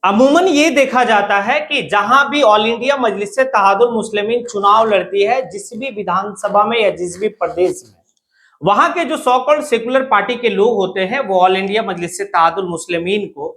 अमूमन ये देखा जाता है कि जहां भी ऑल इंडिया मजलिस से तहादुल मुस्लिमीन चुनाव लड़ती है, जिस भी विधानसभा में या जिस भी प्रदेश में, वहां के जो सो कॉल्ड सेकुलर पार्टी के लोग होते हैं वो ऑल इंडिया मजलिस से तहादुल मुस्लिमीन को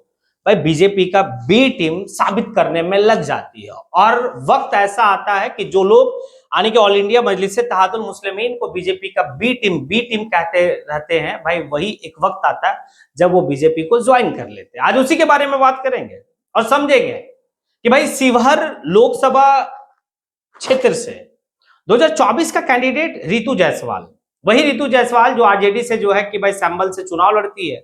भाई बीजेपी का बी टीम साबित करने में लग जाती है। और वक्त ऐसा आता है कि जो लोग यानी कि ऑल इंडिया मजलिस से तहादुल मुस्लिमीन को बीजेपी का बी टीम कहते रहते हैं, भाई वही एक वक्त आता है जब वो बीजेपी को ज्वाइन कर लेते हैं। आज उसी के बारे में बात करेंगे और समझेंगे कि भाई शिवहर लोकसभा क्षेत्र से 2024 का कैंडिडेट रितु जायसवाल, वही रितु जायसवाल जो आरजेडी से जो है कि भाई संभल से चुनाव लड़ती है,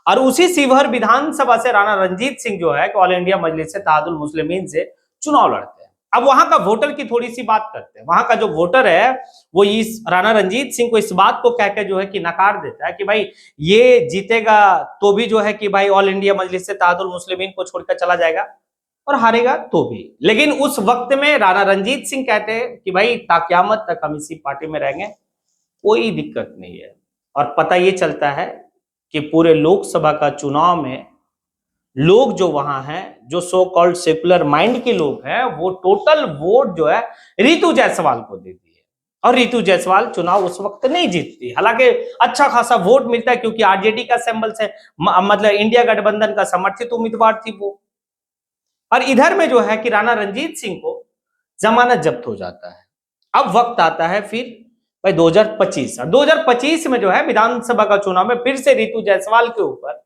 और उसी शिवहर विधानसभा से राणा रंजीत सिंह जो है कि ऑल इंडिया मजलिस से तहादुल मुस्लिमीन से चुनाव लड़ते हैं। अब वहां का वोटर की थोड़ी सी बात करते हैं। वहां का जो वोटर है वो इस राणा रंजीत सिंह को इस बात को कहकर जो है कि नकार देता है कि भाई ये जीतेगा तो भी जो है कि भाई ऑल इंडिया मजलिस से तहादुल मुस्लिमीन को छोड़कर चला जाएगा, और हारेगा तो भी। लेकिन उस वक्त में राणा रंजीत सिंह कहते हैं कि भाई ताक़यामत तक हम इसी पार्टी में रहेंगे, कोई दिक्कत नहीं है। और पता ये चलता है कि पूरे लोकसभा का चुनाव में लोग जो वहां हैं, जो सो कॉल्ड सेकुलर माइंड के लोग हैं, वो टोटल वोट जो है रितु जायसवाल को देती है। और रितु जायसवाल चुनाव उस वक्त नहीं जीतती, हालांकि अच्छा खासा वोट मिलता है क्योंकि आरजेडी का सिंबल से मतलब इंडिया गठबंधन का समर्थित उम्मीदवार थी वो। और इधर में जो है कि राणा रंजीत सिंह को जमानत जब्त हो जाता है। अब वक्त आता है फिर भाई 2025, और 2025 में जो है विधानसभा का चुनाव में फिर से रितु जायसवाल के ऊपर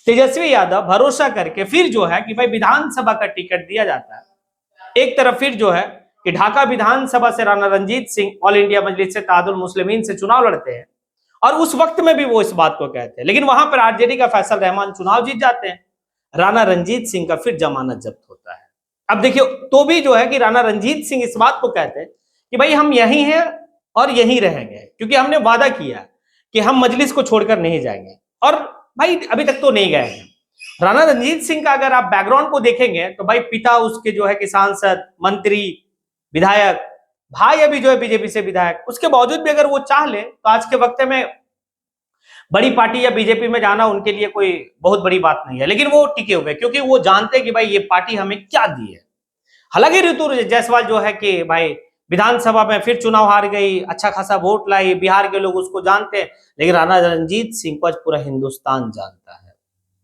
तेजस्वी यादव भरोसा करके फिर जो है कि भाई विधानसभा का टिकट दिया जाता है। एक तरफ फिर जो है कि ढाका विधानसभा से राणा रंजीत सिंह ऑल इंडिया मजलिस से तहादुल मुस्लिमीन से चुनाव लड़ते हैं, और उस वक्त में भी वो इस बात को कहते हैं, लेकिन वहां पर आरजेडी का फैसल रहमान चुनाव जीत जाते हैं। राणा रंजीत सिंह का फिर जमानत जब्त होता है। अब देखिए तो भी जो है कि राणा रंजीत सिंह इस बात को कहते हैं कि भाई हम यहीं हैं और यहीं रहेंगे, क्योंकि हमने वादा किया कि हम मजलिस को छोड़कर नहीं जाएंगे, और भाई अभी तक तो नहीं गए हैं। राणा रंजीत सिंह का अगर आप बैकग्राउंड को देखेंगे तो भाई पिता उसके जो है कि सांसद, मंत्री, विधायक, भाई अभी जो है बीजेपी से विधायक, उसके बावजूद भी अगर वो चाह ले तो आज के वक्त में बड़ी पार्टी या बीजेपी में जाना उनके लिए कोई बहुत बड़ी बात नहीं है। लेकिन वो टिके हुए क्योंकि वो जानते हैं कि भाई ये पार्टी हमें क्या दी है। हालांकि रितु जायसवाल जो है कि भाई विधानसभा में फिर चुनाव हार गई, अच्छा खासा वोट लाई, बिहार के लोग उसको जानते हैं, लेकिन राणा रंजीत सिंह को आज पूरा हिंदुस्तान जानता है।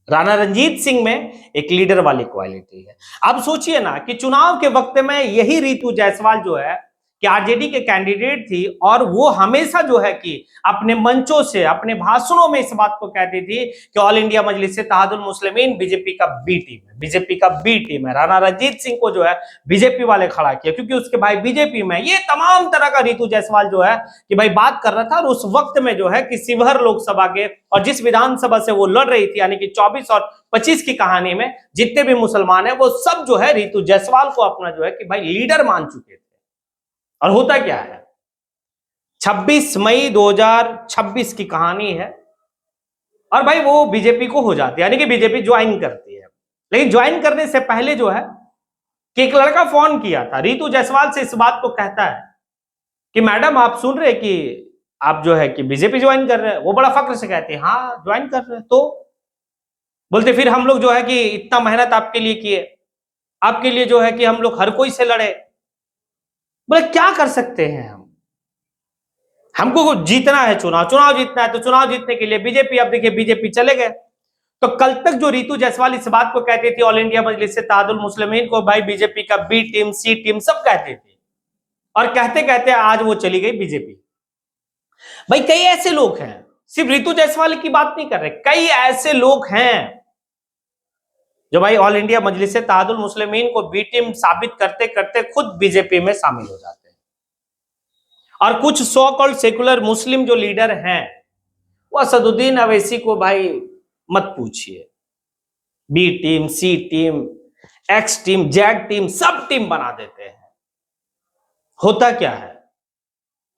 राणा रंजीत सिंह में एक लीडर वाली क्वालिटी है। अब सोचिए ना कि चुनाव के वक्त में यही रितु जायसवाल जो है कि आरजेडी के कैंडिडेट थी, और वो हमेशा जो है कि अपने मंचों से, अपने भाषणों में इस बात को कहती थी कि ऑल इंडिया मजलिस से तहादुल मुस्लिमीन बीजेपी का बी टीम है, बीजेपी का बी टीम है। राणा रंजीत सिंह को जो है बीजेपी वाले खड़ा किया क्योंकि उसके भाई बीजेपी में। ये तमाम तरह का रितु जायसवाल जो है कि भाई बात कर रहा था, और उस वक्त में जो है कि शिवहर लोकसभा के और जिस विधानसभा से वो लड़ रही थी यानी कि 24 और 25 की कहानी में जितने भी मुसलमान है वो सब जो है रितु जायसवाल को अपना जो है कि भाई लीडर मान चुके थे। और होता क्या है, 26 मई 2026 की कहानी है, और भाई वो बीजेपी को हो जाती है, यानी कि बीजेपी ज्वाइन करती है। लेकिन ज्वाइन करने से पहले जो है कि एक लड़का फोन किया था रितु जायसवाल से, इस बात को कहता है कि मैडम आप सुन रहे कि आप जो है कि बीजेपी ज्वाइन कर रहे हैं। वो बड़ा फक्र से कहते हैं हाँ ज्वाइन कर रहे हैं। तो बोलते फिर हम लोग जो है कि इतना मेहनत आपके लिए किए, आपके लिए जो है कि हम लोग हर कोई से लड़े। बोले क्या कर सकते हैं हम, हमको जीतना है, चुनाव जीतना है, तो चुनाव जीतने के लिए बीजेपी, अब देखिए बीजेपी चले गए। तो कल तक जो रितु जायसवाल इस बात को कहती थी ऑल इंडिया मजलिस से तहादुल मुस्लिमीन को भाई बीजेपी का बी टीम, सी टीम सब कहती थी, और कहते कहते आज वो चली गई बीजेपी। भाई कई ऐसे लोग हैं, सिर्फ रितु जायसवाल की बात नहीं कर रहे, कई ऐसे लोग हैं जो भाई ऑल इंडिया मजलिस से तहादुल मुस्लिमीन को बी टीम साबित करते करते खुद बीजेपी में शामिल हो जाते हैं। और कुछ सो कॉल्ड सेकुलर मुस्लिम जो लीडर हैं वो असदुद्दीन अवैसी को भाई मत पूछिए, B team, C team, X team, Z team, सब टीम बना देते हैं। होता क्या है,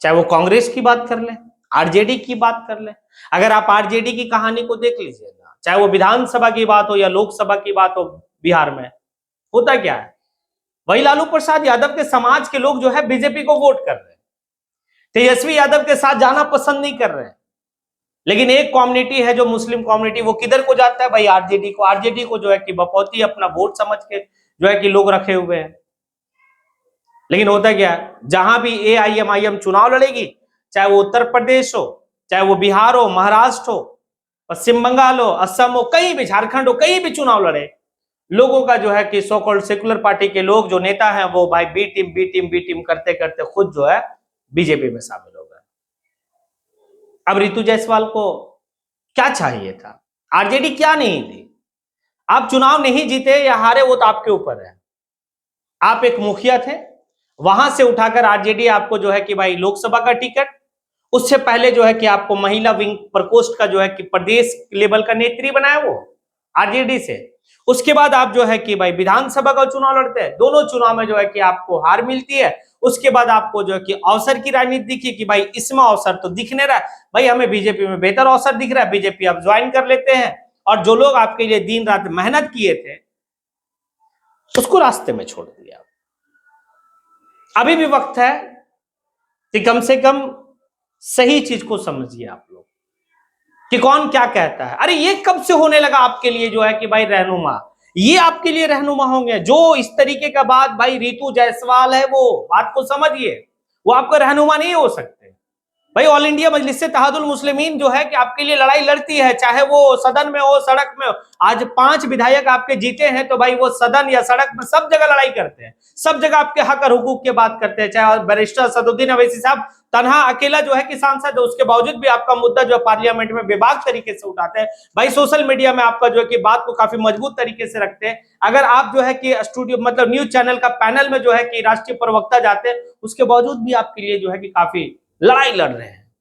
चाहे वो कांग्रेस की बात कर ले, आरजेडी की बात कर ले, अगर आप आरजेडी की कहानी को देख लीजिएगा, चाहे वो विधानसभा की बात हो या लोकसभा की बात हो, बिहार में होता क्या है, वही लालू प्रसाद यादव के समाज के लोग जो है बीजेपी को वोट कर रहे हैं, तेजस्वी यादव के साथ जाना पसंद नहीं कर रहे हैं। लेकिन एक कम्युनिटी है जो मुस्लिम कम्युनिटी, वो किधर को जाता है भाई? आरजेडी को। आरजेडी को जो है कि बपौती अपना वोट समझ के जो है कि लोग रखे हुए हैं। लेकिन होता क्या है, जहां भी एआईएमआईएम चुनाव लड़ेगी, चाहे वो उत्तर प्रदेश हो, चाहे वो बिहार हो, महाराष्ट्र हो, पश्चिम बंगाल हो, असम हो, कहीं भी, झारखंड हो, कहीं भी चुनाव लड़े, लोगों का जो है कि सो कॉल्ड सेकुलर पार्टी के लोग जो नेता हैं वो भाई बी टीम करते करते खुद जो है बीजेपी में शामिल हो गए। अब रितु जायसवाल को क्या चाहिए था? आरजेडी क्या नहीं थी? आप चुनाव नहीं जीते या हारे वो तो आपके ऊपर है। आप एक मुखिया थे, वहां से उठाकर आरजेडी आपको जो है कि भाई लोकसभा का टिकट, उससे पहले जो है कि आपको महिला विंग प्रकोष्ठ का जो है कि प्रदेश लेवल का नेत्री बनाया वो आरजेडी से। उसके बाद आप जो है कि भाई विधानसभा का चुनाव लड़ते हैं, दोनों चुनाव में जो है कि आपको हार मिलती है। उसके बाद आपको जो है कि अवसर की राजनीति दिखी कि भाई इसमें अवसर तो दिख नहीं रहा है, भाई हमें बीजेपी में बेहतर अवसर दिख रहा है, बीजेपी आप ज्वाइन कर लेते हैं। और जो लोग आपके लिए दिन रात मेहनत किए थे उसको रास्ते में छोड़ दिया। अभी भी वक्त है कि कम से कम सही चीज को समझिए आप लोग कि कौन क्या कहता है। अरे ये कब से होने लगा आपके लिए जो है कि भाई रहनुमा, ये आपके लिए रहनुमा होंगे जो इस तरीके का बात, भाई रितु जायसवाल है वो बात को समझिए, वो आपका रहनुमा नहीं हो सकते। भाई ऑल इंडिया मजलिस से तहादुल मुस्लिमीन जो है कि आपके लिए लड़ाई लड़ती है, चाहे वो सदन में हो, सड़क में हो। आज 5 विधायक आपके जीते हैं तो भाई वो सदन या सड़क में सब जगह लड़ाई करते हैं, सब जगह आपके हक और हुकूक की बात करते हैं। चाहे बैरिस्टर असदुद्दीन अवैसी साहब तनहा अकेला जो है कि सांसद है, उसके बावजूद भी आपका मुद्दा जो पार्लियामेंट में बेबाक तरीके से उठाते हैं। भाई सोशल मीडिया में आपका जो है कि बात को काफी मजबूत तरीके से रखते हैं। अगर आप जो है कि स्टूडियो मतलब न्यूज चैनल का पैनल में जो है कि राष्ट्रीय प्रवक्ता जाते हैं, उसके बावजूद भी आपके लिए जो है कि काफी लड़ाई लड़ रहे हैं।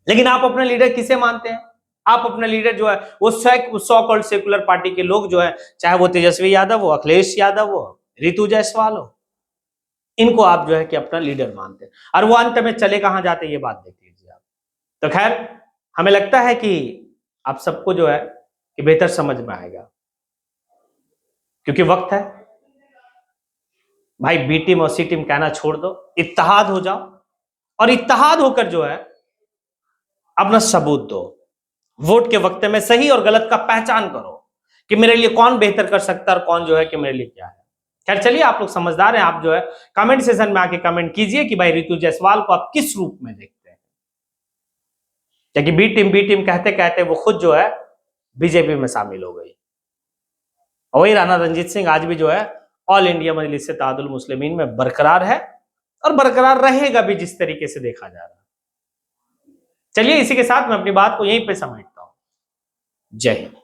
लेकिन आप अपना लीडर किसे मानते हैं? आप अपना लीडर जो है वो सो कॉल्ड सेकुलर पार्टी के लोग जो है, चाहे वो तेजस्वी यादव हो, अखिलेश यादव हो, रितु जायसवाल हो, इनको आप जो है कि अपना लीडर मानते हैं। और वो अंत में चले कहां जाते हैं ये बात देख लीजिए आप। तो खैर हमें लगता है कि आप सबको जो है कि बेहतर समझ में आएगा, क्योंकि वक्त है भाई बी टीम और सी टीम कहना छोड़ दो, इत्तेहाद हो जाओ और इत्तेहाद होकर जो है अपना सबूत दो। वोट के वक्त में सही और गलत का पहचान करो कि मेरे लिए कौन बेहतर कर सकता है और कौन जो है कि मेरे लिए क्या है। खैर चलिए, आप लोग समझदार हैं, आप जो है कमेंट सेशन में आके कमेंट कीजिए कि भाई रितु जायसवाल को आप किस रूप में देखते हैं। क्योंकि बी टीम कहते कहते वो खुद जो है बीजेपी में शामिल हो गई। और वही राणा रणजीत सिंह आज भी जो है ऑल इंडिया मजलिस इत्तेहादुल मुस्लिमीन में बरकरार है और बरकरार रहेगा भी, जिस तरीके से देखा जा रहा है। चलिए इसी के साथ मैं अपनी बात को यहीं पे समेटता हूं। जय हिंद।